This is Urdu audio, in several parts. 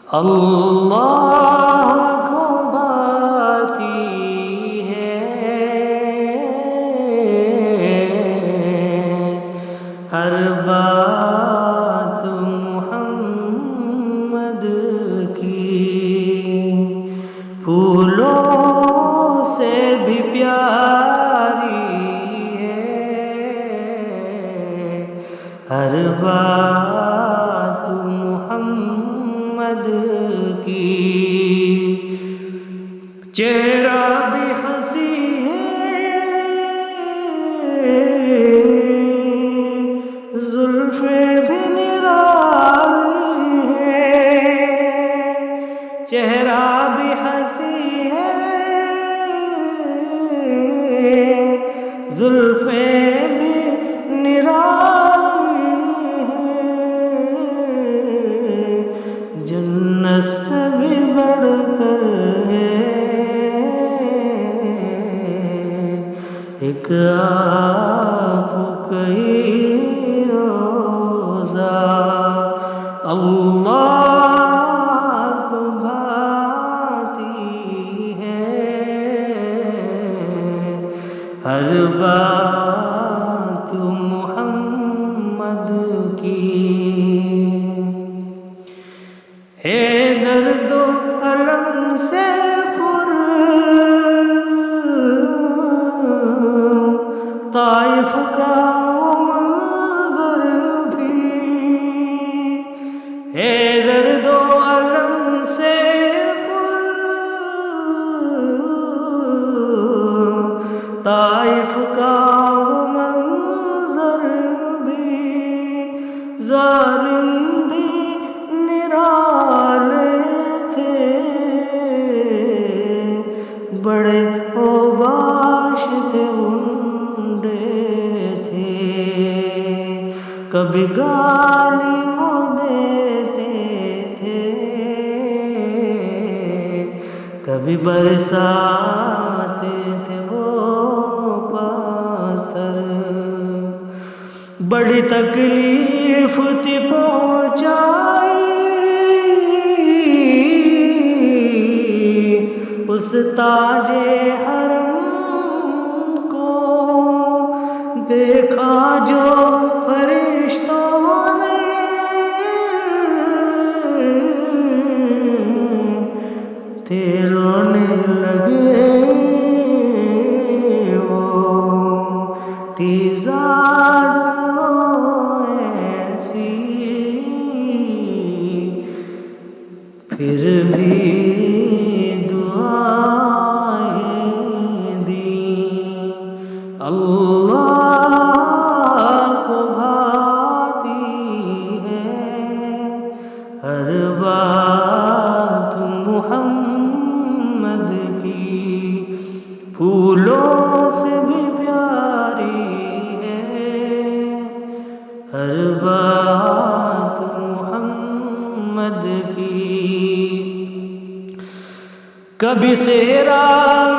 اللہ کو بھاتی ہے ہر بات محمد کی، پھولوں سے بھی پیاری ہے ہر بات محمد کی، چہرہ بھی ہنسی ہے زلفیں بھی نرالی ہے، چہرہ بھی ہنسی ہے زلفیں بھی نرالی ہے، جنت سے بھی بڑھ کر ہے ایک آپ کئی روزہ، اللہ کو بھاتی ہے ہر بات محمد کی، ہے درد و الم سے پر طائف کا منظر بھی، ہے درد و الم سے پر طائف کا منظر بھی، ظالم بھی نرالے تھے بڑے اوباش تھے انڈے تھے، کبھی گالی وہ دیتے تھے کبھی برساتے تھے وہ پاتھر، بڑی تکلیف تھی پہنچائی اس تاج حرم کو، دیکھا جو فرشتوں نے تھے رونے لگے وہ، تھی ذات ایسی پھر بھی دعائیں دیں، اللہ کو بھاتی ہے ہر بات محمد کی، پھولوں سے بھی پیاری ہے ہر بات محمد کی، کبھی صحرا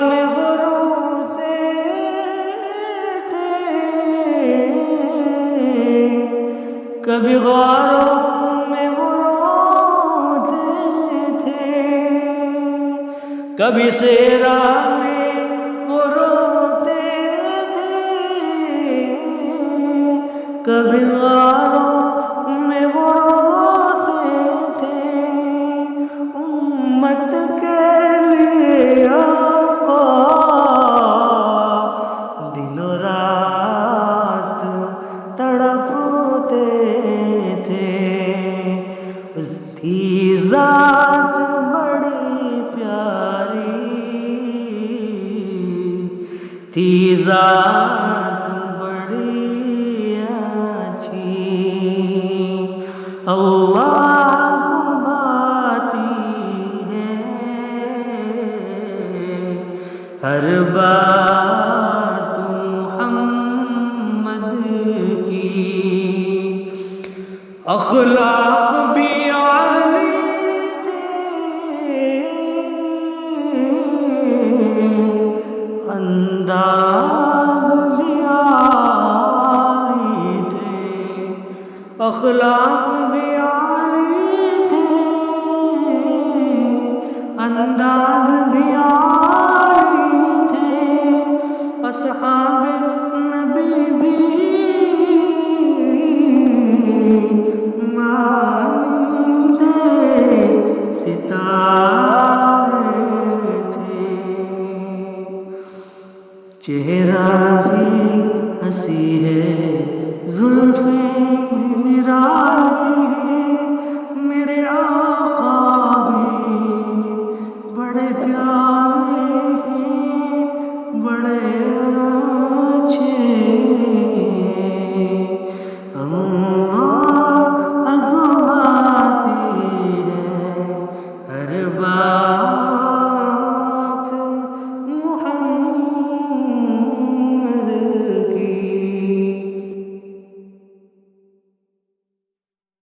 میں وہ روتے تھے کبھی غاروں میں وہ روتے تھے، کبھی صحرا میں وہ روتے تھے کبھی غاروں میں وہ روتے تھے، امت کے لیے آقا دن و رات تڑپتے تھے، اس کی ذات بڑی پیاری تھی، ذات بڑی اچھی، اللہ کو بھاتی ہے ہر بات محمد کی، اخلاق بھی عالی تھے انداز بھی چہرہ بھی ہنسی ہے، زلفیں